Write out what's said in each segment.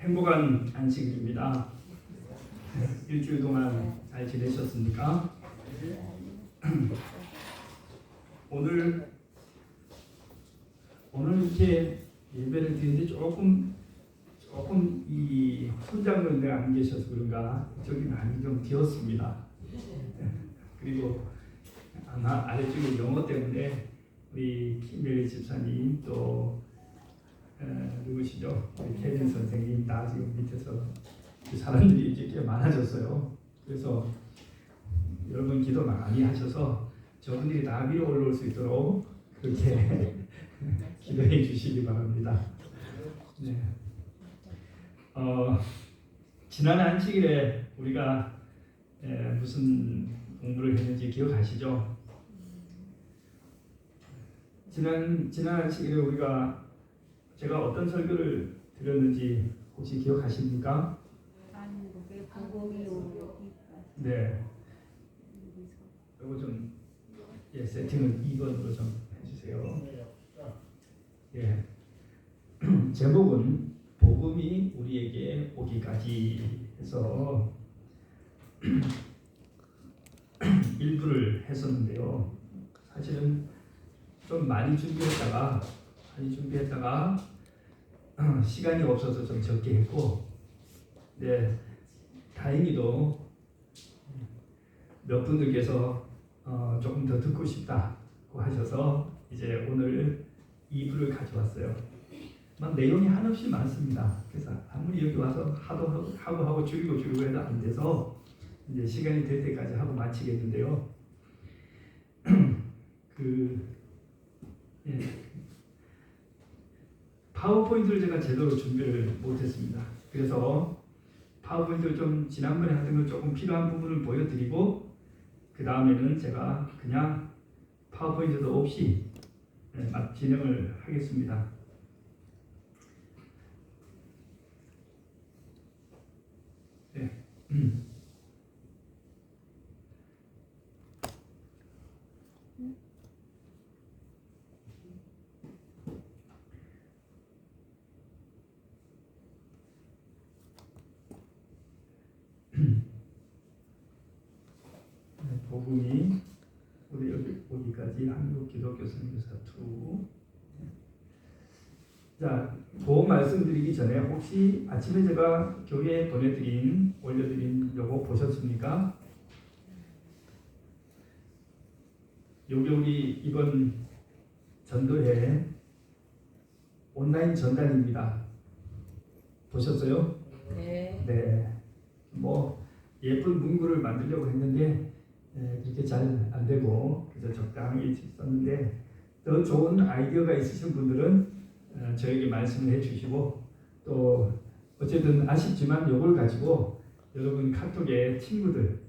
행복한 안식일입니다. 일주일 동안 잘 지내셨습니까? 오늘 이렇게 예배를 드리는데 조금 이 손장로님들 안 계셔서 그런가 저기 많이 좀 비었습니다. 그리고 아마 아래쪽에 영어 때문에 우리 김혜리 집사님 또 누구시죠? 우리 케빈 선생님 다 지금 밑에서 그 사람들이 이제 꽤 많아졌어요. 그래서 여러분 기도 많이 하셔서 저분들이 다 위로 올라올 수 있도록 그렇게 기도해 주시기 바랍니다. 네. 지난 안식일에 우리가 무슨 공부를 했는지 기억하시죠? 지난 안식일에 제가 어떤 설교를 드렸는지 혹시 기억하십니까? 네. 이거 좀 세팅을 2번으로 좀 해주세요. 예. 제목은 복음이 우리에게 오기까지 해서 일부를 했었는데요. 사실은 좀 많이 준비했다가 시간이 없어서 좀 적게 했고, 네, 다행히도 몇 분들께서 조금 더 듣고 싶다고 하셔서 이제 오늘 2부를 가져왔어요. 막 내용이 한없이 많습니다. 그래서 아무리 여기 와서 하고 줄이고 해도 안 돼서 이제 시간이 될 때까지 하고 마치겠는데요. 파워포인트를 제가 제대로 준비를 못했습니다. 그래서 파워포인트를 좀 지난번에 하던 걸 조금 필요한 부분을 보여드리고 그 다음에는 제가 그냥 파워포인트도 없이 진행을 하겠습니다. 네. 복음이 우리 여기까지 한국 기독교 선교사 2. 자, 보험 말씀드리기 전에 혹시 아침에 제가 교회에 올려드린 요거 보셨습니까? 요게 우리 이번 전도회 온라인 전단입니다. 보셨어요? 네. 네. 뭐 예쁜 문구를 만들려고 했는데 그렇게 잘 안 되고 그래서 적당히 썼는데 더 좋은 아이디어가 있으신 분들은 저에게 말씀을 해주시고 또 어쨌든 아쉽지만 이걸 가지고 여러분 카톡에 친구들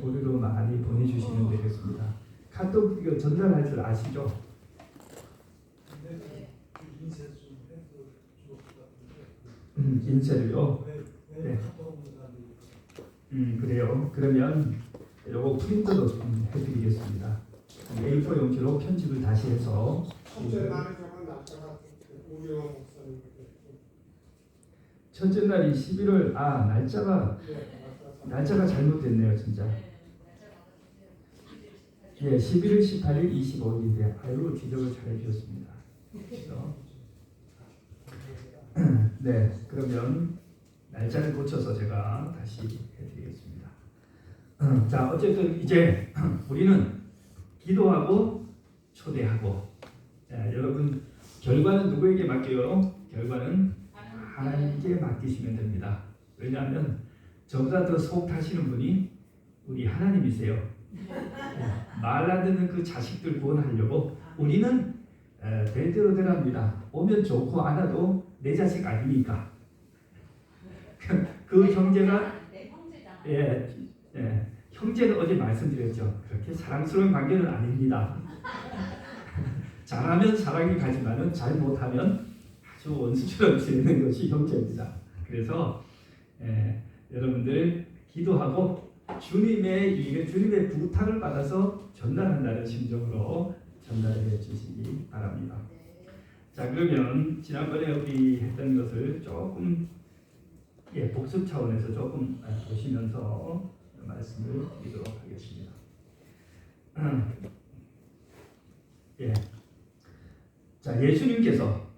고리로 많이 보내주시면 되겠습니다. 카톡 이거 전달할 줄 아시죠? 인쇄를요? 네. 그래요. 그러면 요거 프린터도 좀 해드리겠습니다. A4 용지로 편집을 다시 해서 첫째 날이 11월 날짜가 잘못됐네요 진짜. 예, 11월 18일 25일인데 아유 지적을 잘 해주셨습니다. 그렇죠? 네, 그러면 날짜를 고쳐서 제가 다시 해드리겠습니다. 자, 어쨌든 이제 우리는 기도하고 초대하고 여러분 결과는 누구에게 맡겨요? 결과는 하나님께 맡기시면 됩니다. 왜냐하면 저보다 더 속 타시는 분이 우리 하나님이세요. 말 안 듣는 그 자식들 구원하려고 우리는 될 대로 되랍니다. 오면 좋고 안 와도 내 자식 아니니까. 그 형제가 형제는 어제 말씀드렸죠. 그렇게 사랑스러운 관계는 아닙니다. 잘하면 사랑이 가지만은 잘 못하면 아주 원수처럼 지내는 것이 형제입니다. 그래서 여러분들 기도하고 주님의 부탁을 받아서 전달한다는 심정으로 전달해 주시기 바랍니다. 자, 그러면 지난번에 우리 했던 것을 조금 복습 차원에서 조금 보시면서 말씀을 드리도록 하겠습니다. 예. 자, 예수님께서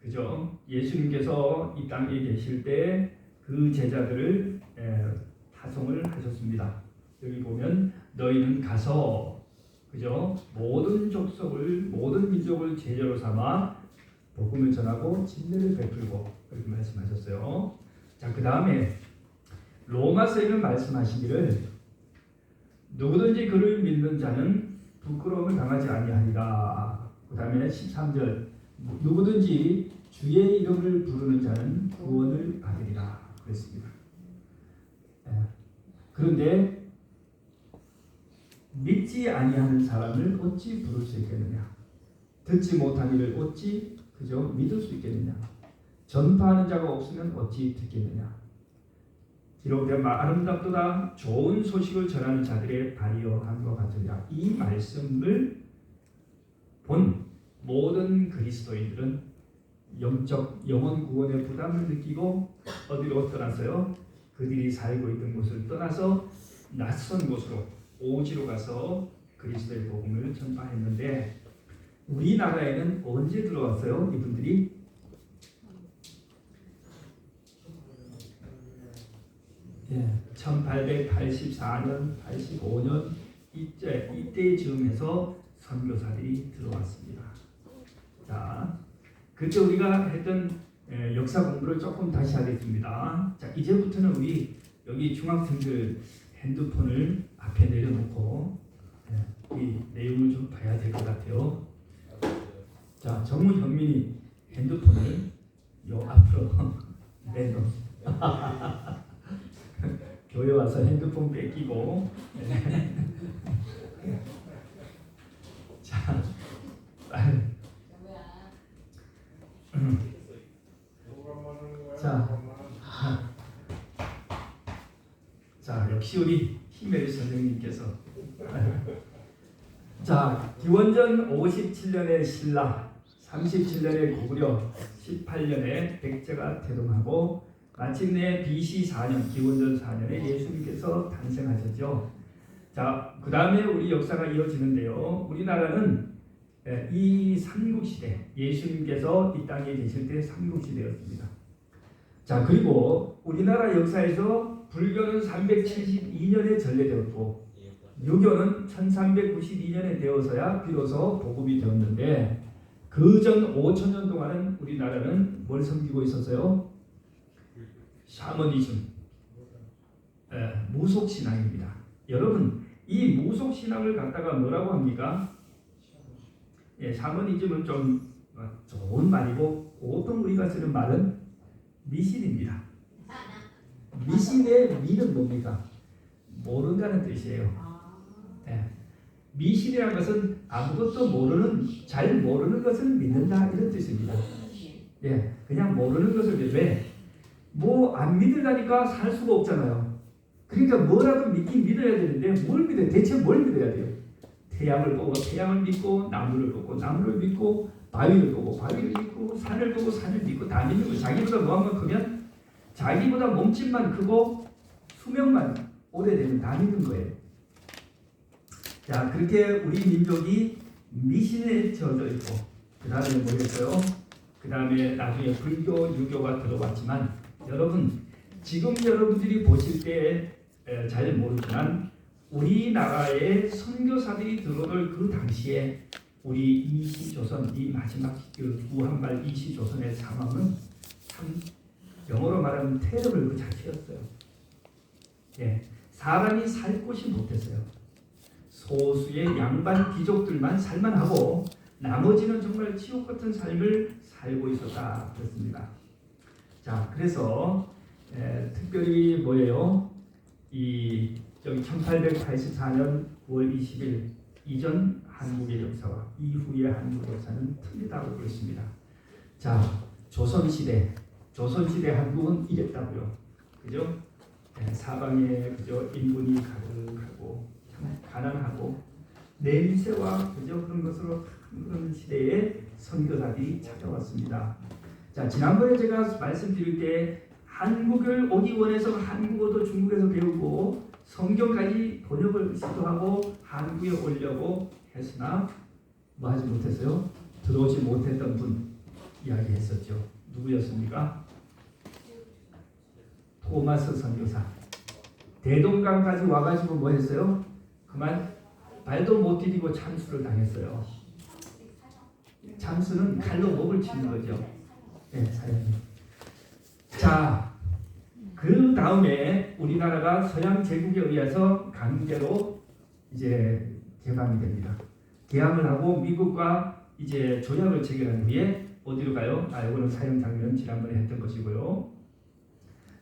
그죠? 예수님께서 이 땅에 계실 때 그 제자들을 파송을 하셨습니다. 여기 보면 너희는 가서 그죠? 모든 족속을 모든 민족을 제자로 삼아 복음을 전하고 진리를 베풀고 그렇게 말씀하셨어요. 자, 그 다음에 로마서에는 말씀하시기를 누구든지 그를 믿는 자는 부끄러움을 당하지 아니하리라. 그 다음에 13절 누구든지 주의 이름을 부르는 자는 구원을 받으리라 그랬습니다. 그런데 믿지 아니하는 사람을 어찌 부를 수 있겠느냐? 듣지 못한 이를 어찌 그죠? 믿을 수 있겠느냐? 전파하는 자가 없으면 어찌 듣겠느냐? 기록된 아름답도다 좋은 소식을 전하는 자들의 발이여 함과 같으리라. 이 말씀을 본 모든 그리스도인들은 영적 영혼 구원의 부담을 느끼고 어디로 떠났어요? 그들이 살고 있던 곳을 떠나서 낯선 곳으로 오지로 가서 그리스도의 복음을 전파했는데 우리나라에는 언제 들어왔어요? 이분들이 1884년, 85년 이때 즈음에서 선교사들이 들어왔습니다. 자, 그때 우리가 했던 역사 공부를 조금 다시 하겠습니다. 자, 이제부터는 우리 여기 중학생들 핸드폰을 앞에 내려놓고 이 내용을 좀 봐야 될 것 같아요. 자, 정우현민이 핸드폰을 요 앞으로 내놓. 교회 와서 핸드폰 뺏기고. 자, 자, 역시 우리 히메리 선생님께서 자, 기원전 57년에 신라, 37년에 고구려, 18년에 백제가 태동하고 마침내 BC 4년, 기원전 4년에 예수님께서 탄생하셨죠. 자, 그 다음에 우리 역사가 이어지는데요. 우리나라는 이 삼국시대, 예수님께서 이 땅에 계실 때 삼국시대였습니다. 자, 그리고 우리나라 역사에서 불교는 372년에 전래되었고 유교는 1392년에 되어서야 비로소 보급이 되었는데 그 전 5천년 동안은 우리나라는 뭘 섬기고 있었어요? 샤머니즘, 무속신앙입니다. 여러분, 이 무속신앙을 갖다가 뭐라고 합니까? 샤머니즘은 좀 좋은 말이고 보통 우리가 쓰는 말은 미신입니다. 미신의 미는 뭡니까? 모른다는 뜻이에요. 미신이라는 것은 아무것도 모르는, 잘 모르는 것을 믿는다 이런 뜻입니다. 그냥 모르는 것을 왜? 뭐 안 믿으려니까 살 수가 없잖아요. 그러니까 뭐라도 믿긴 믿어야 되는데 뭘 믿어요? 대체 뭘 믿어야 돼요? 태양을 보고 태양을 믿고 나무를 보고 나무를 믿고 바위를 보고 바위를 믿고 산을 보고 산을 믿고 다 믿는 거예요. 자기보다 뭐한만 크면 자기보다 몸집만 크고 수명만 오래되면 다 믿는 거예요. 자, 그렇게 우리 민족이 미신에 젖어 있고 그 다음에 뭐였어요? 그 다음에 나중에 불교, 유교가 들어왔지만 여러분 지금 여러분들이 보실 때 잘 모르지만 우리나라의 선교사들이 들어올 그 당시에 우리 이시조선, 이 마지막 우한말 이시조선의 상황은 참 영어로 말하면 테러블 그 자체였어요. 사람이 살 곳이 못했어요. 소수의 양반 귀족들만 살만하고 나머지는 정말 지옥 같은 삶을 살고 있었다 그렇습니다. 자, 그래서 특별히 뭐예요? 이 여기 1884년 9월 20일 이전 한국의 역사와 이후의 한국 역사는 틀리다고 그랬습니다. 자, 조선시대 한국은 이랬다고요. 그죠? 사방에 그죠? 인분이 가득하고 가난하고 냄새와 그죠? 그런 것으로 그런 시대에 선교사들이 찾아왔습니다. 자, 지난번에 제가 말씀드릴 때 한국을 오기 원해서 한국어도 중국에서 배우고 성경까지 번역을 시도하고 한국에 오려고 했으나 뭐 하지 못했어요? 들어오지 못했던 분 이야기했었죠. 누구였습니까? 토마스 선교사. 대동강까지 와가지고 뭐 했어요? 그만 발도 못 디디고 참수를 당했어요. 참수는 칼로 목을 치는 거죠. 네, 사연이. 자, 그 다음에 우리나라가 서양 제국에 의해서 강제로 이제 개방이 됩니다. 개항을 하고 미국과 이제 조약을 체결한 후에 어디로 가요? 이거는 사용 장면 지난번에 했던 것이고요.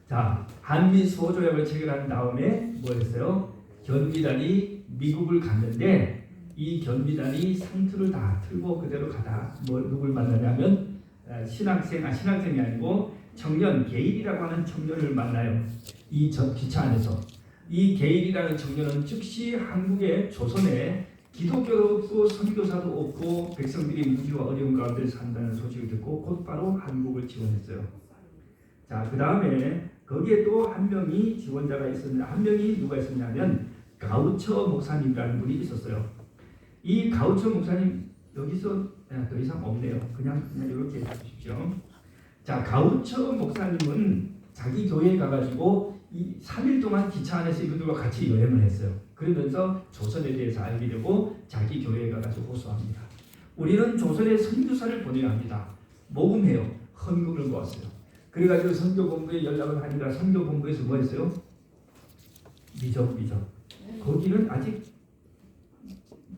자, 한미 수호 조약을 체결한 다음에 뭐 했어요? 견비단이 미국을 갔는데 이 견비단이 상투를 다 틀고 그대로 가다 누굴 만나냐면 신학생이 아니고 청년 게일이라고 하는 청년을 만나요. 이 기차 안에서 이 게일이라는 청년은 즉시 한국의 조선에 기독교도 없고 선교사도 없고 백성들이 무지와 어려운 가운데 산다는 소식을 듣고 곧바로 한국을 지원했어요. 자, 그 다음에 거기에 또 한 명이 지원자가 있었는데 한 명이 누가 있었냐면 가우처 목사님이라는 분이 있었어요. 이 가우처 목사님 여기서 더 이상 없네요. 그냥 이렇게 해주십시오. 자, 가우처 목사님은 자기 교회에 가가지고 이 3일 동안 기차 안에서 이분들과 같이 여행을 했어요. 그러면서 조선에 대해서 알게 되고 자기 교회에 가가지고 호소합니다. 우리는 조선에 선교사를 보내야 합니다. 모금해요. 헌금을 모았어요. 그래가지고 선교본부에 연락을 하니까 선교본부에서 뭐 했어요? 미적. 거기는 아직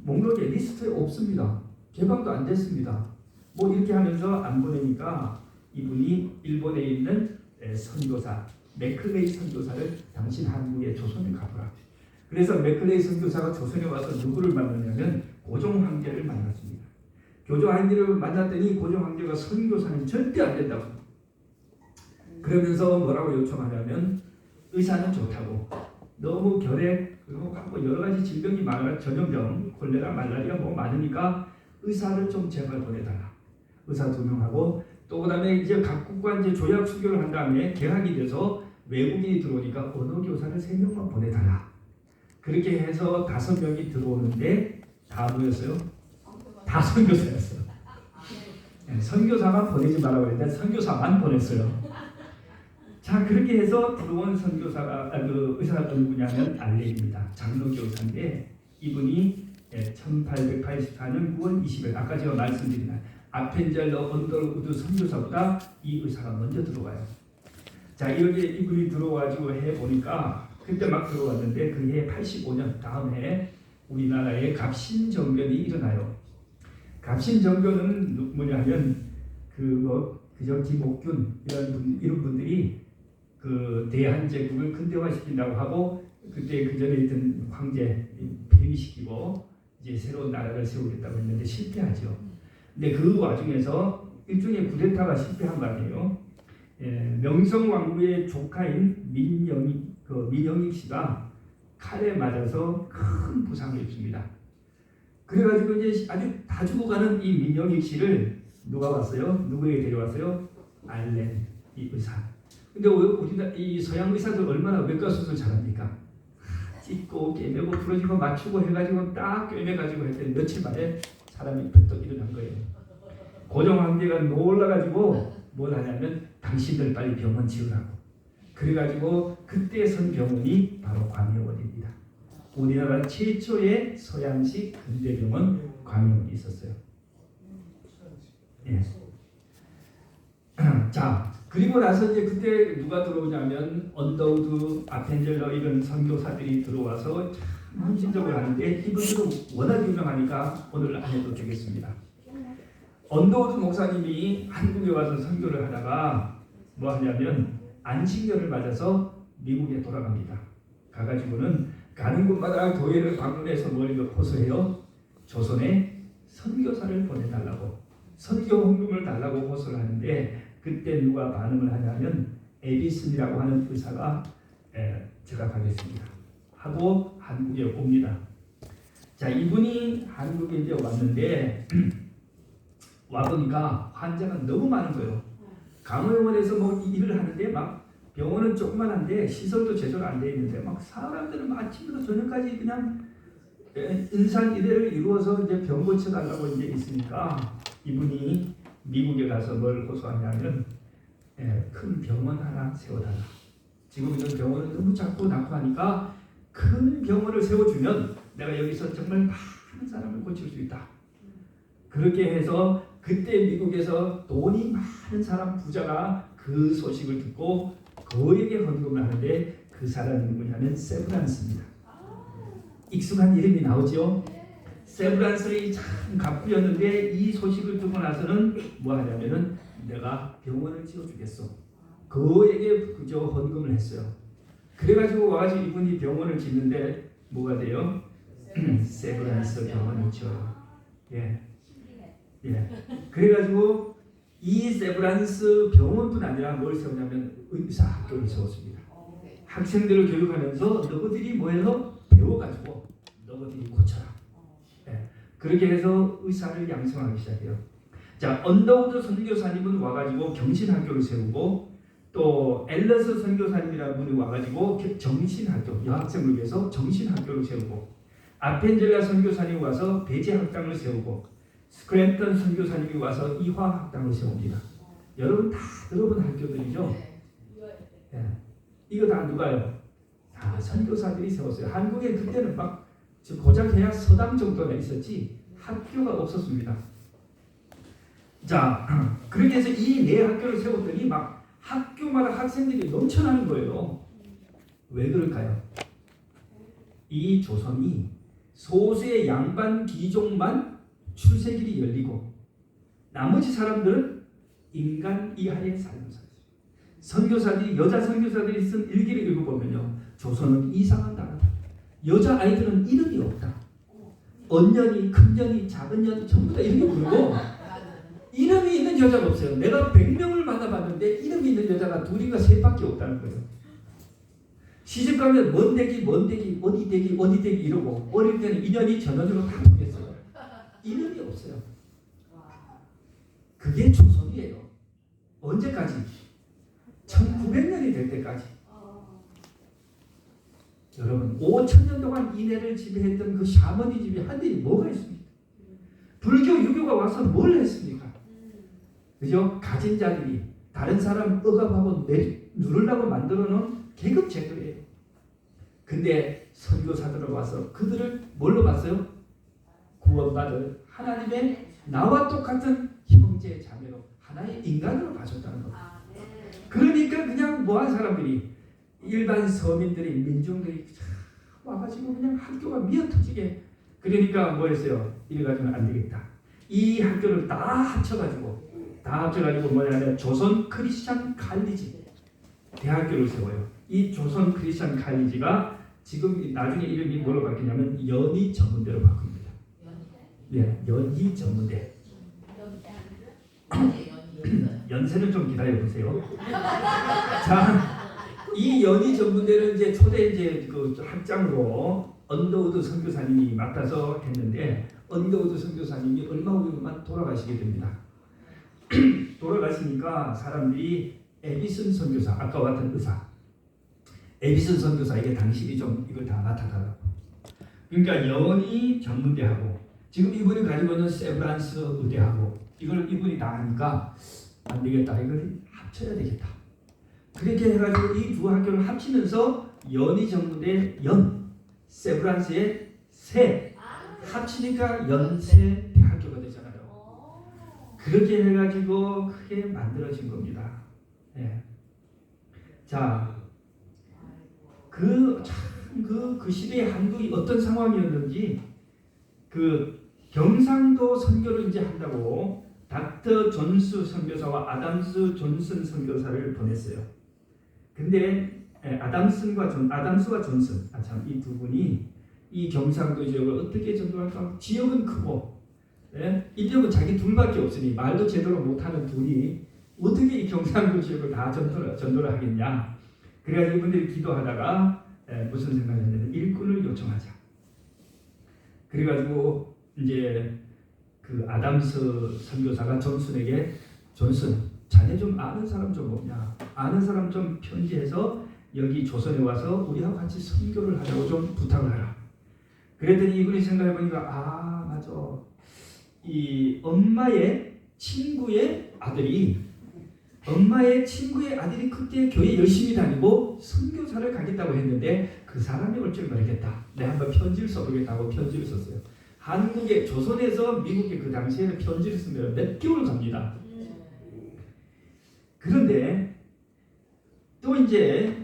목록에 리스트에 없습니다. 개방도 안 됐습니다. 뭐 이렇게 하면서 안 보내니까 이분이 일본에 있는 선교사 맥클레이 선교사를 당신 한국의 조선에 가보라. 그래서 맥클레이 선교사가 조선에 와서 누구를 만났냐면 고종 황제를 만났습니다. 고종 황제를 만났더니 고종 황제가 선교사는 절대 안 된다고. 그러면서 뭐라고 요청하냐면 의사는 좋다고. 너무 결핵 그리고 여러 가지 질병이 많아 전염병 콜레라 말라리아 뭐 많으니까 의사를 좀 제발 보내달라. 의사 2명하고 또 그다음에 이제 각국과 이제 조약 수교를 한 다음에 개학이 돼서 외국인이 들어오니까 언어 교사를 3명만 보내달라. 그렇게 해서 5명이 들어오는데 다 뭐였어요? 다 선교사였어요. 네, 선교사만 보내지 말라고 했는데 선교사만 보냈어요. 자, 그렇게 해서 들어온 선교사가 그 의사가 누구냐면 알레입니다. 장로교사인데 이분이 1884년 9월 20일 아까 제가 말씀드린 날 아펜젤러 언더우드 선교사보다 이 의사가 먼저 들어와요. 자, 이렇게 이분이 들어와가지고 해보니까 그때 막 들어왔는데 그 해 85년 다음 해 우리나라에 갑신정변이 일어나요. 갑신정변은 뭐냐면 그저 김옥균 이런 분들이 그 대한제국을 근대화시킨다고 하고 그때 그 전에 있던 황제 폐위시키고 이제 새로운 나라를 세우겠다고 했는데 실패하죠. 근데 그 와중에서 일종의 쿠데타가 실패한 거 아니에요. 명성 왕후의 조카인 민영익 씨가 칼에 맞아서 큰 부상을 입습니다. 그래가지고 이제 아주 다 죽어가는 이 민영익 씨를 누가 왔어요? 누구에게 데려왔어요? 알렌 이 의사. 근데 우리나라 이 서양 의사들 얼마나 외과 수술 잘합니까? 찢고 꿰매고 부러지고 맞추고 해가지고 딱 꿰매가지고 했더니 며칠 만에 사람이 벌떡 일어난 거예요. 고종 황제가 놀라가지고 뭘 하냐면 당신들 빨리 병원 지으라고. 그래가지고 그때 선 병원이 바로 광해원입니다. 우리나라 최초의 서양식 근대병원 광해원이 있었어요. 예. 자, 그리고 나서 이제 그때 누가 들어오냐면 언더우드, 아펜젤러 이런 선교사들이 들어와서 헌신적으로 하는데 이분들은 워낙 유명하니까 오늘 안 해도 되겠습니다. 언더우드 목사님이 한국에 와서 선교를 하다가 뭐 하냐면 안식년을 맞아서 미국에 돌아갑니다. 가가지고는 가는 곳마다 교회를 방문해서 뭘 호소해요? 조선에 선교사를 보내달라고. 선교 헌금을 달라고 호소를 하는데 그때 누가 반응을 하냐면 에디슨이라고 하는 의사가 제가 가겠습니다 하고 한국에 옵니다. 자, 이분이 한국에 이제 왔는데 와보니까 환자가 너무 많은 거예요. 강의원에서 뭐 일을 하는데 막 병원은 조그만한데 시설도 제대로 안 돼 있는데 막 사람들은 아침부터 저녁까지 그냥 인산이대를 이루어서 이제 병 고쳐달라고 이제 있으니까 이분이 미국에 가서 뭘 호소하냐면 큰 병원 하나 세워달라. 지금 있는 병원은 너무 작고 낙후하니까 큰 병원을 세워주면 내가 여기서 정말 많은 사람을 고칠 수 있다. 그렇게 해서 그때 미국에서 돈이 많은 사람 부자가 그 소식을 듣고 그에게 헌금을 하는데 그 사람이 누구냐면 세브란스입니다. 익숙한 이름이 나오죠. 세브란스는 참 갑부였는데 이 소식을 듣고 나서는 뭐 하냐면은 내가 병원을 지어주겠어. 그에게 그저 헌금을 했어요. 그래가지고 와가지고 이분이 병원을 짓는데 뭐가 돼요? 세브란스 병원을 지어요. 예. 그래가지고 이 세브란스 병원뿐 아니라 뭘 세우냐면 의사 학교를 세웠습니다. 학생들을 교육하면서 너희들이 뭐해서 배워가지고 너희들이 고쳐라. 그렇게 해서 의사를 양성하기 시작해요. 자, 언더우드 선교사님은 와가지고 경신학교를 세우고 또 앨러스 선교사님이라는 분이 와가지고 정신학교, 여학생을 위해서 정신학교를 세우고 아펜젤라 선교사님이 와서 배제학당을 세우고 스크랜턴 선교사님이 와서 이화학당을 세웁니다. 여러분 다 들어본 학교들이죠? 이거 다 누가요? 다 선교사들이 세웠어요. 한국에 그때는 막 고작 해야 서당 정도가 있었지 학교가 없었습니다. 자, 그렇게 해서 이 네 학교를 세웠더니 막 학교마다 학생들이 넘쳐나는 거예요. 왜 그럴까요? 이 조선이 소수의 양반 귀족만 출세길이 열리고 나머지 사람들은 인간 이하의 삶을 살았어요. 선교사들이 여자 선교사들이 쓴 일기를 읽어보면요, 조선은 이상한 나라다. 여자 아이들은 이름이 없다. 언년이, 큰년이, 작은년 전부 다 이름이 부르고 이름이 있는 여자가 없어요. 내가 100명을 만나봤는데 이름이 있는 여자가 둘인가 셋밖에 없다는 거예요. 시집가면 먼데기, 어디되기 이러고 어릴 때는 인연이 전원으로 다 통했어요. 이름이 없어요. 그게 조선이에요. 언제까지? 1900년이 될 때까지. 여러분 5000년 동안 이내를 지배했던 그 샤머니즘이 한 데에 뭐가 있습니까? 불교, 유교가 와서 뭘 했습니까? 그죠? 가진 자들이 다른 사람 억압하고 누르려고 만들어 놓은 계급 제도예요. 근데 선교사들은 와서 그들을 뭘로 봤어요? 구원받을 하나님의 나와 똑같은 형제 자매로 하나의 인간으로 봐줬다는 겁니다. 그러니까 그냥 뭐한 사람들이 일반 서민들이 민중들이 와가지고 그냥 학교가 미어터지게 그러니까 뭐 했어요? 이래가지고는 안 되겠다. 이 학교를 다 합쳐가지고 뭐냐면 조선 크리스찬 칼리지 대학교를 세워요. 이 조선 크리스찬 칼리지가 지금 나중에 이름이 뭐로 바뀌냐면 연희 전문대로 바꿉니다. 네, 연희 전문대. 연세는 좀 기다려 보세요. 자, 이 연희 전문대는 이제 초대 이제 그 학장으로 언더우드 선교사님이 맡아서 했는데 언더우드 선교사님이 얼마 후에만 돌아가시게 됩니다. 돌아가시니까 사람들이 에비슨 선교사, 아까 왔던 의사, 에비슨 선교사에게 당신이 좀 이걸 다 맡아달라고. 그러니까 연희 전문대하고 지금 이분이 가지고 있는 세브란스 의대하고 이걸 이분이 다 하니까 안 되겠다. 이걸 합쳐야 되겠다. 그렇게 해가지고 이 두 학교를 합치면서 연희 전문대 연, 세브란스의 세 합치니까 연세 대학교가 되잖아요. 그렇게 해가지고 크게 만들어진 겁니다. 예. 자, 그 시대의 한국이 어떤 상황이었는지 그 경상도 선교를 이제 한다고 닥터 존스 선교사와 아담스 존슨 선교사를 보냈어요. 근데 아담스와 존슨, 이 두 분이 이 경상도 지역을 어떻게 전도할까? 지역은 크고 인력은 자기 둘밖에 없으니 말도 제대로 못하는 둘이 어떻게 이 경상도 지역을 다 전도를 하겠냐? 그래가지고 이분들이 기도하다가 무슨 생각을 했냐면 일꾼을 요청하자. 그래가지고 이제 그 아담스 선교사가 존슨에게 존슨 자네 좀 아는 사람 좀 없냐? 아는 사람 좀 편지해서 여기 조선에 와서 우리하고 같이 선교를 하자고 좀 부탁을 하라. 그랬더니 이분이 생각해 보니까 아 맞아. 이 엄마의 친구의 아들이 그때 교회 열심히 다니고 선교사를 가겠다고 했는데 그 사람이 올 줄 모르겠다. 내가 한번 편지를 써보겠다고 편지를 썼어요. 한국에 조선에서 미국에 그 당시에는 편지를 쓰면 몇 개월 갑니다. 그런데 또 이제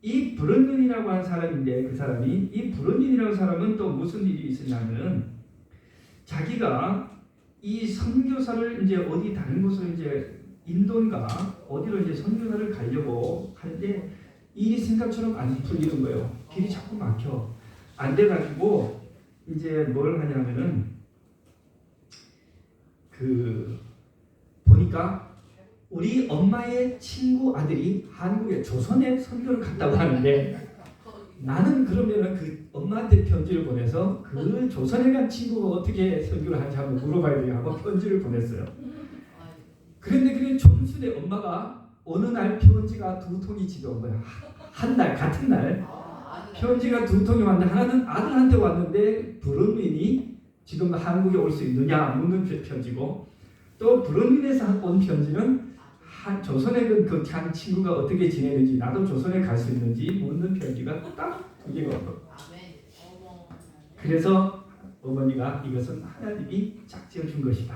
이 브런닌이라고 한 사람인데 그 사람이 이 브런닌이라는 사람은 또 무슨 일이 있었냐면 자기가 이 선교사를 이제 어디 다른 곳으로 이제 인도인가 어디로 이제 선교사를 가려고 하는데 일이 생각처럼 안 풀리는 거예요. 길이 자꾸 막혀. 안 돼가지고 이제 뭘 하냐면은 그 보니까 우리 엄마의 친구 아들이 한국에 조선에 선교를 갔다고 하는데 나는 그러면은 그 엄마한테 편지를 보내서 그 조선에 간 친구가 어떻게 선교를 하는지 한번 물어봐야 되겠 하고 편지를 보냈어요. 그런데 그 점순에 엄마가 어느 날 편지가 2통이 집에 온 거야. 한 날 같은 날 편지가 2통이 왔는데 하나는 아들한테 왔는데 브런윈이 지금 한국에 올 수 있느냐 묻는 편지고 또 브런윈에서 온 편지는 조선에 그 친구가 어떻게 지내는지 나도 조선에 갈 수 있는지 묻는 편지가 딱 2개가 온 거예요. 그래서 어머니가 이것은 하나님이 짝지어 준 것이다.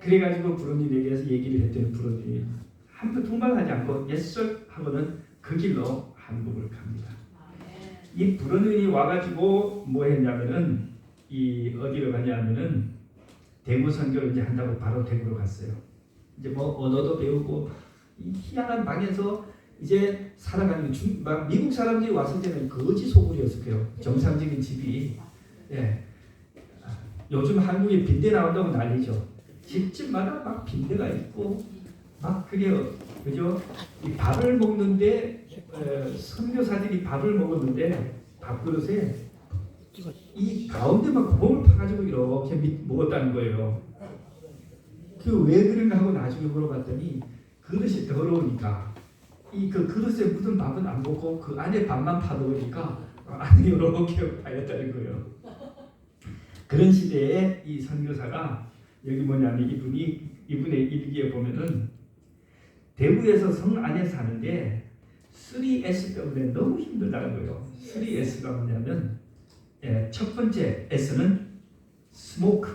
그래가지고 브런윈에게서 얘기를 했더니 브런윈이 한번 두말하지 않고 예스 하고는 그 길로 한국을 갑니다. 이 브런윈이 와가지고 뭐 했냐면은 이 어디로 가냐면은 대구 선교를 이제 한다고 바로 대구로 갔어요. 이제 뭐 언어도 배우고 이 희한한 방에서 이제 살아가는 막 미국 사람들이 왔을 때는 거지 소굴이었을 거예요. 정상적인 집이. 예. 요즘 한국에 빈대 나온다고 난리죠. 집집마다 막 빈대가 있고 막 그게 그죠? 이 밥을 먹는데 선교사들이 밥을 먹었는데 밥그릇에 이 가운데만 구멍을 파가지고 이렇게 먹었다는 거예요. 그 왜 그런가 하고 나중에 물어봤더니 그릇이 더러우니까 이 그 그릇에 묻은 밥은 안 먹고 그 안에 밥만 파놓으니까 안에 이렇게 파였다는 거예요. 그런 시대에 이 선교사가 여기 뭐냐면 이분의 일기에 보면은 대구에서 성 안에 사는데 3S 때문에 너무 힘들다는 거예요. 3S가 뭐냐면 첫 번째 S는 스모크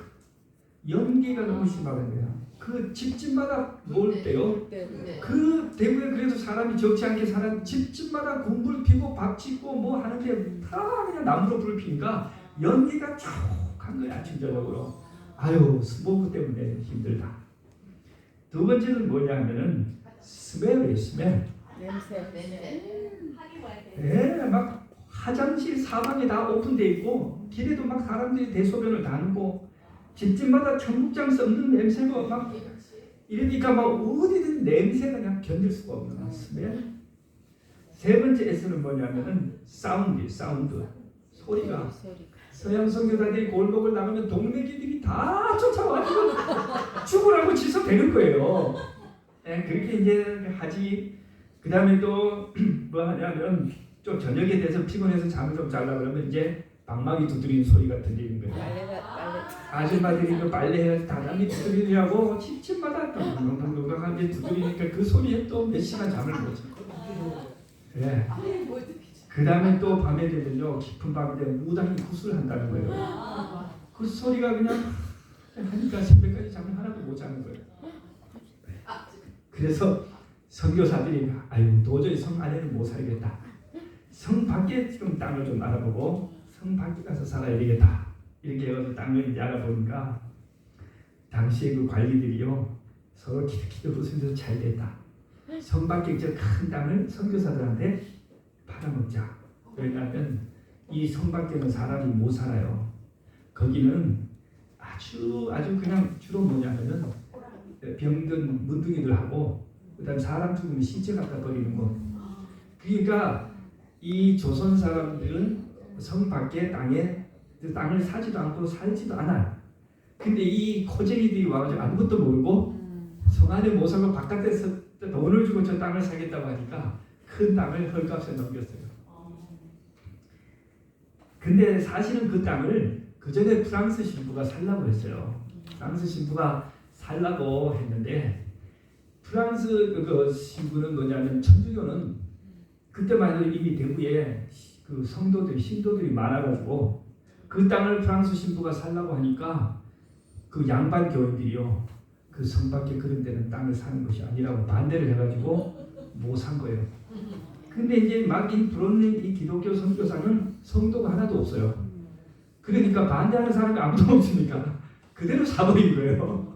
연기가 너무 심하다는 거야. 그 집집마다 모을 때요. 그 대구에 그래도 사람이 적지 않게 사는 집집마다 군불 피고 밥 짓고 뭐 하는데 다 그냥 나무로 불 피니까 연기가 촉한 거야 진짜적으로. 아유 스모크 때문에 힘들다. 두 번째는 뭐냐 하면은 스멜이에요. 스멜. 냄새. 막 화장실 사방에 다 오픈돼 있고 길에도 막 사람들이 대소변을 다누고 집집마다 청국장 썩는 냄새가 막 이러니까 막 어디든 냄새가 그냥 견딜 수가 없는 스멜. 세 번째 S는 뭐냐면은 사운드. 소리가. 서양 선교사들이 골목을 나가면 동네기들이 다 쫓아와가지고 죽으라고 지속되는 거예요. 그렇게 이제 하지. 그 다음에 또 뭐 하냐면 좀 저녁에 돼서 피곤해서 잠을 좀 자려고 그러면 이제 방망이 두드리는 소리가 들리는 거예요. 아줌마들이 그 빨래 다람이 두드리느라고 집집마다 동동동동하게 두드리니까 그 소리에 또 몇 시간 잠을 못 자고. 그래. 그 다음에 또 밤에 되면요 깊은 밤에 무당이 구슬을 한다는 거예요. 그 소리가 그냥 하니까 새벽까지 잠을 하나도 못 자는 거예요. 그래서 선교사들이 아유 도저히 성 안에는 못 살겠다. 성 밖에 지금 땅을 좀 알아보고 성 밖에 가서 살아야 되겠다. 이렇게 해서 땅을 이제 알아보니까 당시에 그 관리들이요 서로 키득키득 웃으면서 잘 됐다. 성 밖에 저 큰 땅을 선교사들한테 팔아먹자. 왜냐하면 이 성 밖에는 사람이 못 살아요. 거기는 아주 그냥 주로 뭐냐면은 병든 문둥이들하고 그다음 사람 죽으면 신체 갖다 버리는 거. 그러니까 이 조선 사람들은 성 밖에 땅을 사지도 않고 살지도 않아. 근데 이 코쟁이들이 와가지고 아무것도 모르고 성 안에 못 살고 바깥에서 돈을 주고 저 땅을 사겠다고 하니까 큰 땅을 헐값에 넘겼어요. 근데 사실은 그 땅을 그 전에 프랑스 신부가 살라고 했어요. 프랑스 신부가 살라고 했는데 프랑스 그 신부는 뭐냐면 천주교는 그때만 해도 이미 대구에 그 성도들이 신도들이 많아가지고 그 땅을 프랑스 신부가 살라고 하니까 그 양반 교인들이요 그 성밖에 그런 데는 땅을 사는 것이 아니라고 반대를 해가지고 못 산 거예요. 근데 이제 막 이 불었는 이 기독교 선교사는 성도가 하나도 없어요. 그러니까 반대하는 사람이 아무도 없으니까 그대로 사버린 거예요.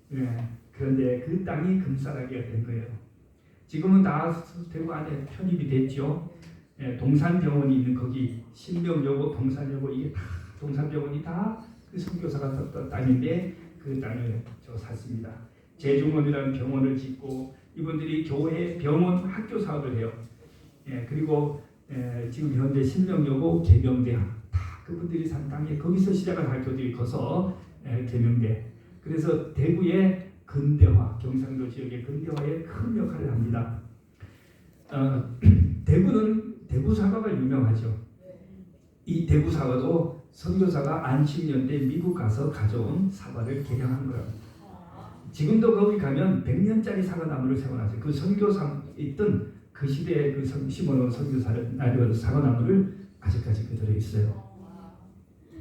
네. 그런데 그 땅이 금싸라기가 된 거예요. 지금은 다 대구 안에 편입이 됐죠. 네. 동산병원이 있는 거기 신명여고, 동산여고 이게 다 동산병원이 다 그 선교사가 썼던 땅인데 그 땅을 저 샀습니다. 재중원이라는 병원을 짓고 이분들이 교회, 병원, 학교 사업을 해요. 예, 그리고 지금 현재 신명여고, 계명대학 다 그분들이 산 땅에 거기서 시작한 학교들이 커서 계명대. 그래서 대구의 근대화, 경상도 지역의 근대화에 큰 역할을 합니다. 대구는 대구 사과가 유명하죠. 이 대구 사과도 선교사가 안식년 때 미국 가서 가져온 사과를 개량한 거예요. 지금도 거기 가면 100년짜리 사과나무를 세워놨어요. 그 선교사 있던 그 시대에 그 심어놓은 선교사를 사과나무를 아직까지 그대로 있어요.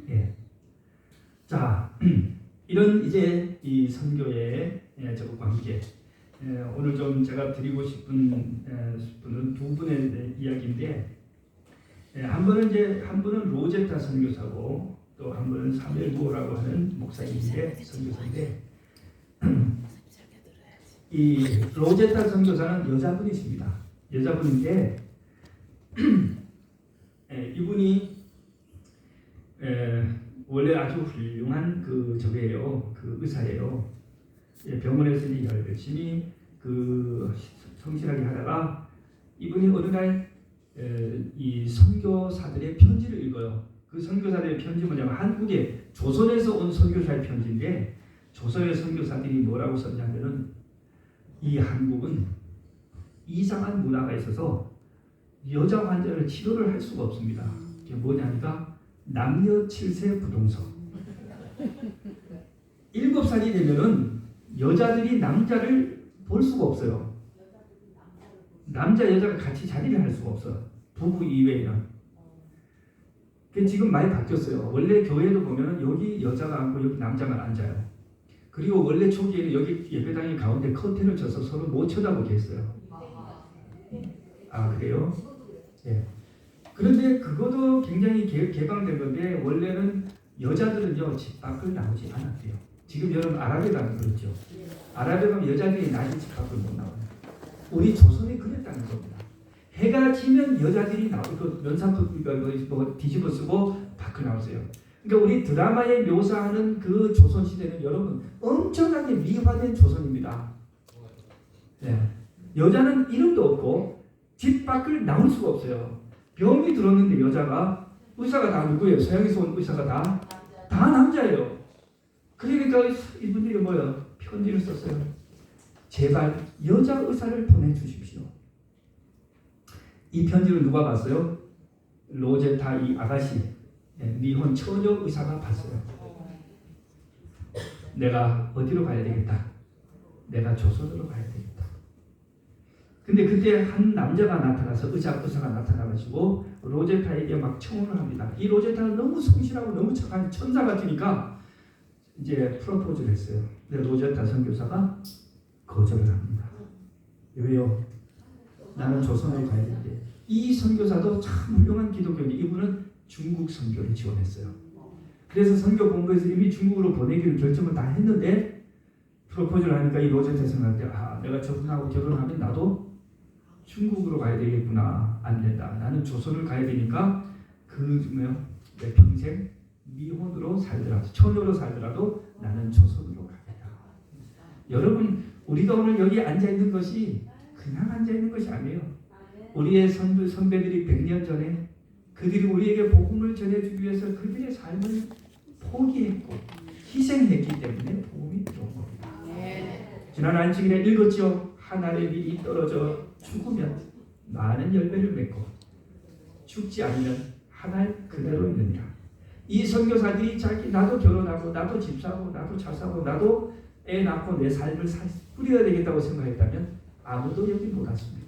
예. 자, 이런 이제 이 선교의 저것과 함께 오늘 좀 제가 드리고 싶은 분은 두 분의 이야기인데 한 분은 로제타 선교사고 또 한 분은 사무엘 무어라고 하는 목사님인데 선교사인데 이 로제타 선교사는 여자분이십니다. 여자분인데 이분이 원래 아주 훌륭한 그 저게요, 그 의사예요. 병원에서 열심히 그 성실하게 하다가 이분이 어느 날 이 선교사들의 편지를 읽어요. 그 선교사들의 편지 뭐냐면 한국에 조선에서 온 선교사의 편지인데 조선의 선교사들이 뭐라고 썼냐면은 이 한국은 이상한 문화가 있어서 여자 환자를 치료를 할 수가 없습니다. 이게 뭐냐니까 남녀 7세 부동석. 7살이 되면은 여자들이 남자를 볼 수가 없어요. 남자 여자가 같이 자리를 할 수가 없어요. 부부 이외에는. 지금 많이 바뀌었어요. 원래 교회도 보면 여기 여자가 앉고 여기 남자가 앉아요. 그리고 원래 초기에는 여기 예배당의 가운데 커튼을 쳐서 서로 못 쳐다보게 했어요. 아 그래요? 예. 그런데 그것도 굉장히 개방된 건데 원래는 여자들은요 집 밖을 나오지 않았대요. 지금 여러분 아랍에 가면 그렇죠. 아랍에 가면 여자들이 낮에 집 밖을 못 나와요. 우리 조선이 그랬다는 겁니다. 해가 지면 여자들이 나오고 면사포 뭐 뒤집어 쓰고 밖을 나오세요. 그러니까 우리 드라마에 묘사하는 그 조선 시대는 여러분 엄청나게 미화된 조선입니다. 네. 여자는 이름도 없고 집 밖을 나올 수가 없어요. 병이 들었는데 여자가 의사가 다 누구예요? 서양에서 온 의사가 다 남자예요. 그러니까 이분들이 뭐예요? 편지를 썼어요. 제발 여자 의사를 보내주십시오. 이 편지를 누가 봤어요? 로제타 이 아가씨 미혼 처녀 의사가 봤어요. 내가 어디로 가야 되겠다. 내가 조선으로 가야 되겠다. 근데 그때 한 남자가 나타나서 의사가 나타나가지고 로제타에게 막 청혼을 합니다. 이 로제타는 너무 성실하고 너무 착한 천사 같으니까 이제 프로포즈를 했어요. 근데 로제타 선교사가 거절을 합니다. 왜요? 나는 조선으로 가야 되는데. 이 선교사도 참 훌륭한 기독교인데 이분은 중국 선교를 지원했어요. 그래서 선교 본부에서 이미 중국으로 보내기를 결정을 다 했는데 프로포즈를 하니까 이 로제타 선교사한테 내가 저분하고 결혼하면 나도 중국으로 가야 되겠구나. 안 된다. 나는 조선을 가야 되니까 내 평생 미혼으로 살더라도 처녀로 살더라도 나는 조선으로 가겠다. 여러분 우리가 오늘 여기 앉아있는 것이 그냥 앉아있는 것이 아니에요. 우리의 선배들이 100년 전에 그들이 우리에게 복음을 전해주기 위해서 그들의 삶을 포기했고 희생했기 때문에 복음이 들어온 겁니다. 지난 안식일에 읽었죠. 한 알의 밀이 떨어져 죽으면 많은 열매를 맺고 죽지 않으면 한 알 그대로 있느니라. 이 선교사들이 자기 나도 결혼하고 나도 집 사고 나도 차 사고 나도 애 낳고 내 삶을 꾸려야 되겠다고 생각했다면 아무도 여기 못 왔습니다.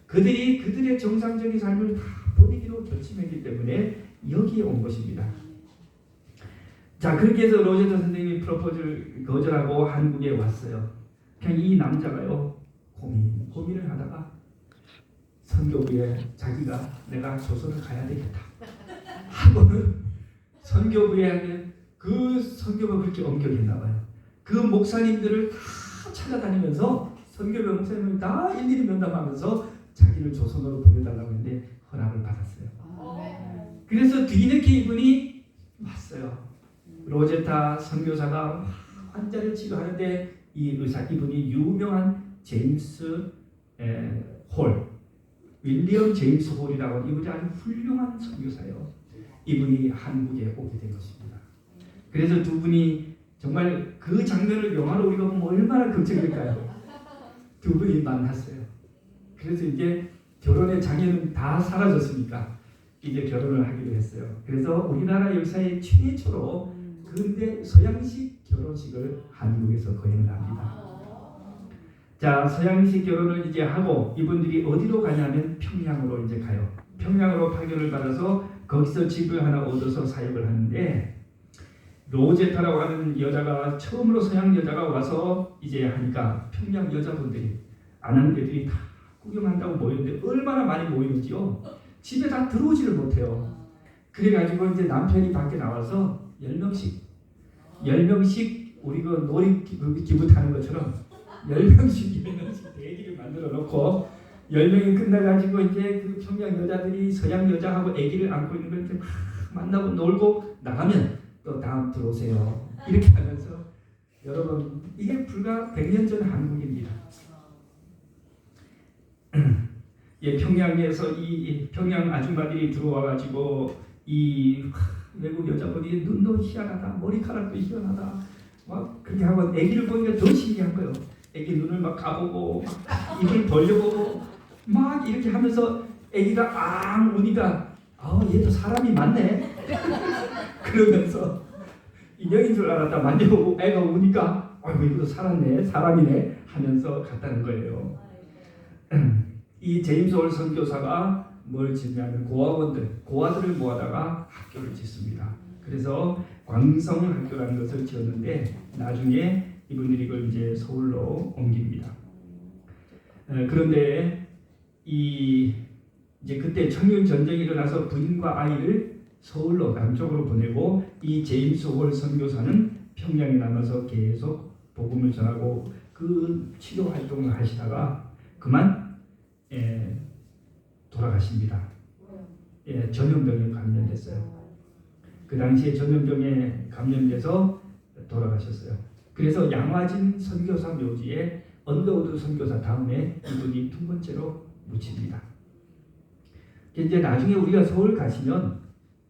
그들이 그들의 정상적인 삶을 다 버리기로 결심했기 때문에 여기에 온 것입니다. 자, 그렇게 해서 로제타 선생님이 프로포즈를 거절하고 한국에 왔어요. 그냥 이 남자가요 고민을 하다가 선교부에 자기가 내가 조선을 가야 되겠다 하고는 선교부에 그 선교부가 그렇게 엄격했나 봐요. 그 목사님들을 다 찾아다니면서 선교부 목사님을 다 일일이 면담하면서 자기를 조선으로 보내달라고 했는데 허락을 받았어요. 그래서 뒤늦게 이분이 왔어요. 로제타 선교사가 환자를 치료하는데 이 의사 이분이 유명한 제임스 홀, 윌리엄 제임스 홀이라고 하는 이분이 아주 훌륭한 선교사예요. 이분이 한국에 오게 된 것입니다. 그래서 두 분이 정말 그 장면을 영화로 우리가 보면 얼마나 극적일까요? 두 분이 만났어요. 그래서 이제 결혼의 장애는 다 사라졌으니까 이제 결혼을 하기로 했어요. 그래서 우리나라 역사의 최초로 근대 서양식 결혼식을 한국에서 거행을 합니다. 자, 서양식 결혼을 이제 하고 이분들이 어디로 가냐면 평양으로 이제 가요. 평양으로 파견을 받아서 거기서 집을 하나 얻어서 사역을 하는데 로제타라고 하는 여자가 처음으로 서양 여자가 와서 이제 하니까 평양 여자분들이 아낙네들이 다 구경한다고 모였는데 얼마나 많이 모이는지요. 집에 다 들어오지를 못해요. 그래가지고 이제 남편이 밖에 나와서 10명씩 우리 그 놀이 기부 타는 것처럼 10명씩 애기를 만들어 놓고 10명이 끝나가지고 이제 그 평양 여자들이 서양 여자하고 애기를 안고 있는 걸 이제 막 만나고 놀고 나가면 또 다음 들어오세요. 이렇게 하면서 여러분 이게 불과 100년 전 한국입니다. 예, 평양에서 이 평양 아줌마들이 들어와가지고 이 외국 여자분이 눈도 희한하다, 머리카락도 희한하다, 막 그렇게 하고 아기를 보니까 더 신기한 거예요. 아기 눈을 막 까보고 막 입을 벌려보고 막 이렇게 하면서 아기가 앙 우니까 얘도 사람이 맞네. 그러면서 인형인 줄 알았다 만져보고 애가 우니까 이것도 살았네, 사람이네 하면서 갔다는 거예요. 이 제임스 홀 선교사가 뭘 짓냐면 고아들을 모아다가 학교를 짓습니다. 그래서 광성학교라는 것을 지었는데 나중에 이분들이 이걸 이제 서울로 옮깁니다. 그런데 이제 그때 청일 전쟁이 일어나서 부인과 아이를 서울로 남쪽으로 보내고 이 제임스 홀 선교사는 평양에 남아서 계속 복음을 전하고 그 치료 활동을 하시다가 그만 돌아가십니다. 전염병에 감염됐어요. 그 당시에 전염병에 감염돼서 돌아가셨어요. 그래서 양화진 선교사 묘지에 언더우드 선교사 다음에 이분이 두 번째로 묻힙니다. 이제 나중에 우리가 서울 가시면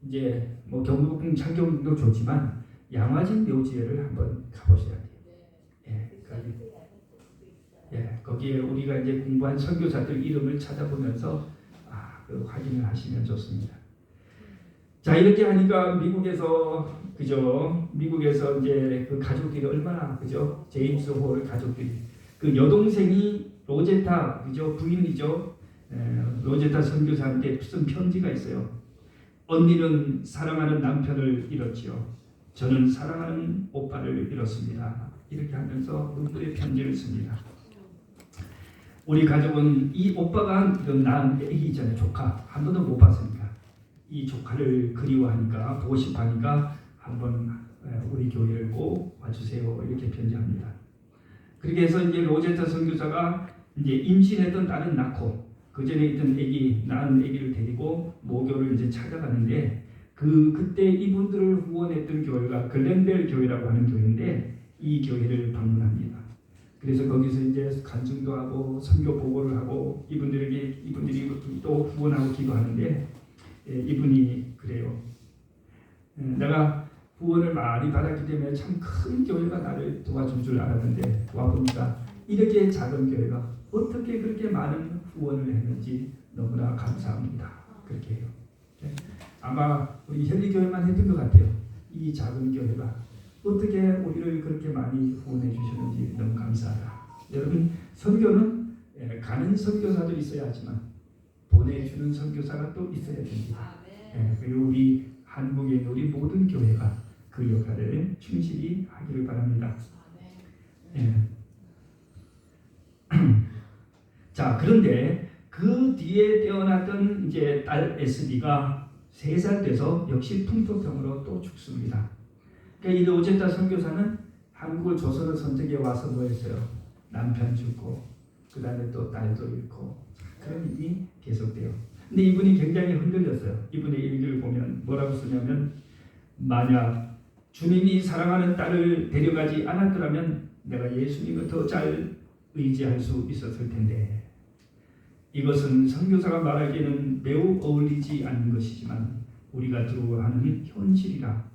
이제 뭐 경복궁 창경도 좋지만 양화진 묘지를 한번 가보셔야 돼요. 거기에 우리가 이제 공부한 선교사들 이름을 찾아보면서 그 확인을 하시면 좋습니다. 자, 이렇게 하니까 미국에서 이제 그 가족들이 얼마나 제임스 홀 가족들이 그 여동생이 로제타 부인이죠. 로제타 선교사한테 쓴 편지가 있어요. 언니는 사랑하는 남편을 잃었지요. 저는 사랑하는 오빠를 잃었습니다. 이렇게 하면서 눈물의 편지를 씁니다. 우리 가족은 이 오빠가 낳은 애기 있잖아요. 조카 한 번도 못 봤으니까 이 조카를 그리워하니까 보고 싶어하니까 한번 우리 교회를 꼭 와주세요. 이렇게 편지합니다. 그렇게 해서 이제 로제타 선교사가 이제 임신했던 딸은 낳고 그 전에 있던 낳은 아기를 데리고 모교를 이제 찾아가는데 그때 이분들을 후원했던 교회가 글렌벨 교회라고 하는 교회인데 이 교회를 방문합니다. 그래서 거기서 이제 간증도 하고 선교 보고를 하고 이분들이 또 후원하고 기도하는데 이분이 그래요. 내가 후원을 많이 받았기 때문에 참 큰 교회가 나를 도와준 줄 알았는데 와보니까 이렇게 작은 교회가 어떻게 그렇게 많은 후원을 했는지 너무나 감사합니다. 그렇게 해요. 네. 아마 우리 현리교회만 했던 것 같아요. 이 작은 교회가 어떻게 우리를 그렇게 많이 후원해 주셨는지 너무 감사하다. 여러분, 선교는 가는 선교사도 있어야 하지만 보내주는 선교사가 또 있어야 됩니다. 그리고 우리 한국에 있는 우리 모든 교회가 그 역할을 충실히 하기를 바랍니다. 자, 그런데 그 뒤에 태어났던 이제 딸 에스디가 3살 돼서 역시 풍토병으로 또 죽습니다. 그러니까 이 로제타 선교사는 한국을 조선을 선택해 와서 뭐 했어요? 남편 죽고 그 다음에 또 딸도 잃고 그런 일이 계속돼요. 근데 이분이 굉장히 흔들렸어요. 이분의 일기를 보면 뭐라고 쓰냐면, 만약 주님이 사랑하는 딸을 데려가지 않았더라면 내가 예수님을 더 잘 의지할 수 있었을 텐데, 이것은 선교사가 말하기에는 매우 어울리지 않는 것이지만 우리가 두려워하는 현실이라.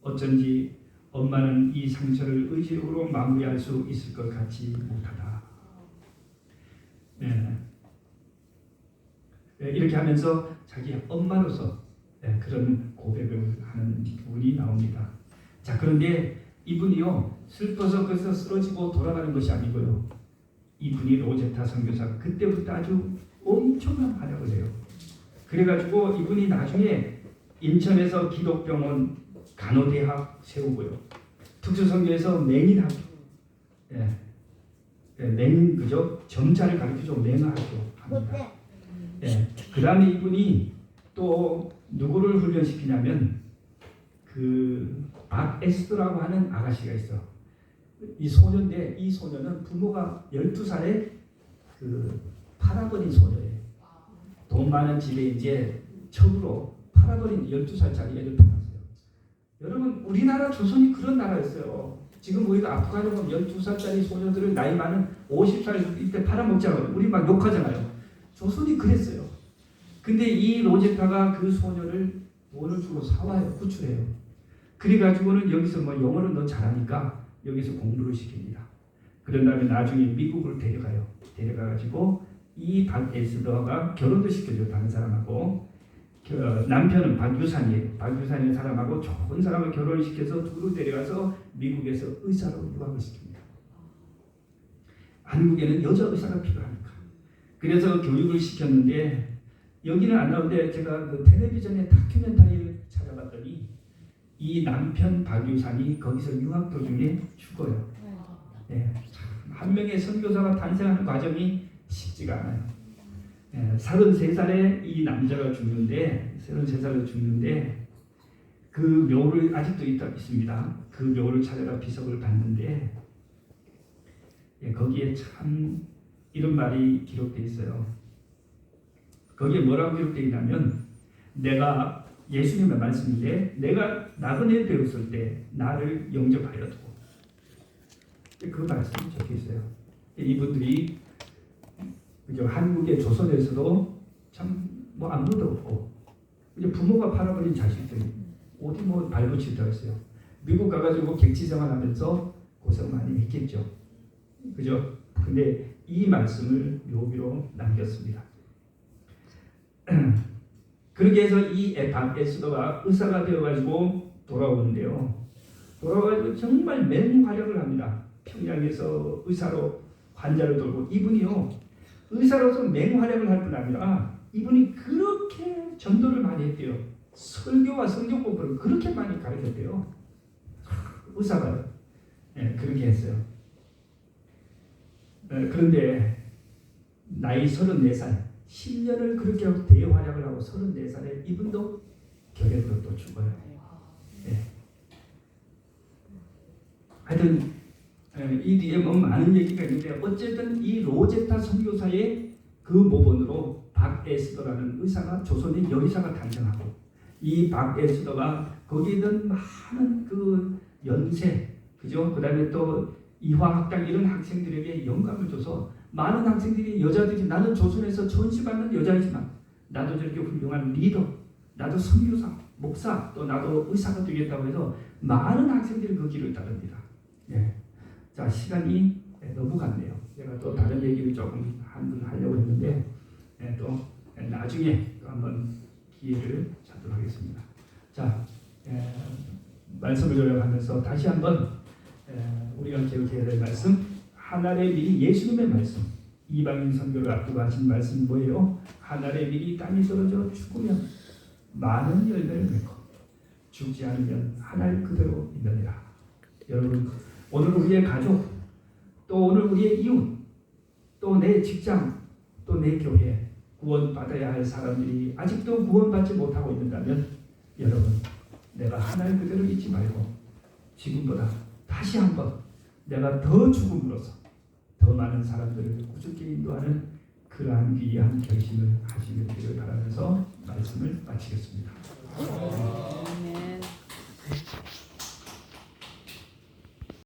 어쩐지 엄마는 이 상처를 의지로 마무리할 수 있을 것 같지 못하다. 이렇게 하면서 자기 엄마로서 그런 고백을 하는 부분이 나옵니다. 자, 그런데 이분이요, 슬퍼서 거기서 쓰러지고 돌아가는 것이 아니고요, 이분이 로제타 선교사가 그때부터 아주 엄청난 활약을 해요. 그래가지고 이분이 나중에 인천에서 기독병원 간호대학 세우고요, 특수선교에서 맹인학교, 맹인 그죠? 점자를 가르쳐줘 맹학교 합니다. 그 다음에 이분이 또 누구를 훈련시키냐면 그 박에스더라고 하는 아가씨가 있어. 이 소녀인데 이 소녀는 부모가 12살에 그 팔아버린 소녀예요. 돈 많은 집에 이제 첩으로 팔아버린 12살짜리 애를 팔았어요. 여러분, 우리나라 조선이 그런 나라였어요. 지금 우리가 아프가니스탄 보면 12살짜리 소녀들을 나이 많은 50살 이때 팔아먹잖아요. 우리 막 욕하잖아요. 조선이 그랬어요. 근데 이 로제타가 그 소녀를 돈을 주고 사와요. 구출해요. 그래가지고는 여기서 뭐 영어를 너 잘하니까 여기서 공부를 시킵니다. 그런 다음에 나중에 미국을 데려가요. 데려가가지고 이 박에스더가 결혼도 시켜줘요. 다른 사람하고. 남편은 박유산이에요. 박유산의 사람하고 좋은 사람을 결혼시켜서 둘을 데려가서 미국에서 의사로 유학을 시킵니다. 한국에는 여자 의사가 필요하니까. 그래서 교육을 시켰는데, 여기는 안 나오는데 제가 그 텔레비전에 다큐멘터리를 찾아봤더니 이 남편 박유산이 거기서 유학 도중에 죽어요. 한 명의 선교사가 탄생하는 과정이 쉽지가 않아요. 33살에 이 남자가 죽는데, 33살에 죽는데 그 묘를 아직도 있습니다. 그 묘를 찾아가 비석을 받는데 거기에 참 이런 말이 기록되어 있어요. 거기에 뭐라고 기록되어 있냐면, 내가 예수님의 말씀인데, 내가 나그네 되었을 때 나를 영접하여도, 그 말씀이 적혀 있어요. 이분들이 그죠, 한국의 조선에서도 참 뭐 아무도 없고, 이제 부모가 팔아버린 자식들이 어디 뭐 발붙이다 했어요. 미국 가가지고 객지 생활하면서 고생 많이 했겠죠. 그죠? 근데 이 말씀을 묘비로 남겼습니다. 그렇게 해서 이 박에스더가 의사가 되어가지고 돌아오는데요. 돌아와가지고 정말 맹활약을 합니다. 평양에서 의사로 환자를 돌고, 이분이요, 의사로서 맹활약을 할 뿐 아니라 이분이 그렇게 전도를 많이 했대요. 설교와 성경 공부를 그렇게 많이 가르쳤대요. 의사가요. 그렇게 했어요. 그런데 나이 34살, 10년을 그렇게 대활약을 하고 34살에 이분도 결핵으로 또 죽어요. 하여튼 이 뒤에 뭐 많은 얘기가 있는데, 어쨌든 이 로제타 선교사의 그 모본으로 박에스더라는 의사가, 조선의 여의사가 탄생하고, 이 박에스더가 거기에 있는 많은 그 연세, 그죠? 그 다음에 또 이화학당 이런 학생들에게 영감을 줘서 많은 학생들이, 여자들이, 나는 조선에서 천시받는 여자이지만 나도 저렇게 훌륭한 리더, 나도 선교사, 목사, 또 나도 의사가 되겠다고 해서 많은 학생들이 그 길을 따릅니다. 자, 시간이 넘어갔네요. 제가 또 다른 얘기를 조금 한번 하려고 했는데 또 나중에 또 한번 기회를 찾도록 하겠습니다. 자, 말씀을 요약하면서 다시 한번 우리가 기억해야 될 말씀, 하늘의 미리 예수님의 말씀, 이방인 선교를 앞두고 하신 말씀이 뭐예요? 하늘의 미리 땅에 떨어져 죽으면 많은 열매를 맺고 죽지 않으면 하늘 그대로 있느니라. 여러분, 오늘 우리의 가족, 또 오늘 우리의 이웃, 또 내 직장, 또 내 교회, 구원받아야 할 사람들이 아직도 구원받지 못하고 있는다면 여러분, 내가 하늘 그대로 있지 말고 지금보다 다시 한번 내가 더 죽음으로써 더 많은 사람들을 구주께 인도하는 그러한 귀한 결심을 하시길 바라면서 말씀을 마치겠습니다.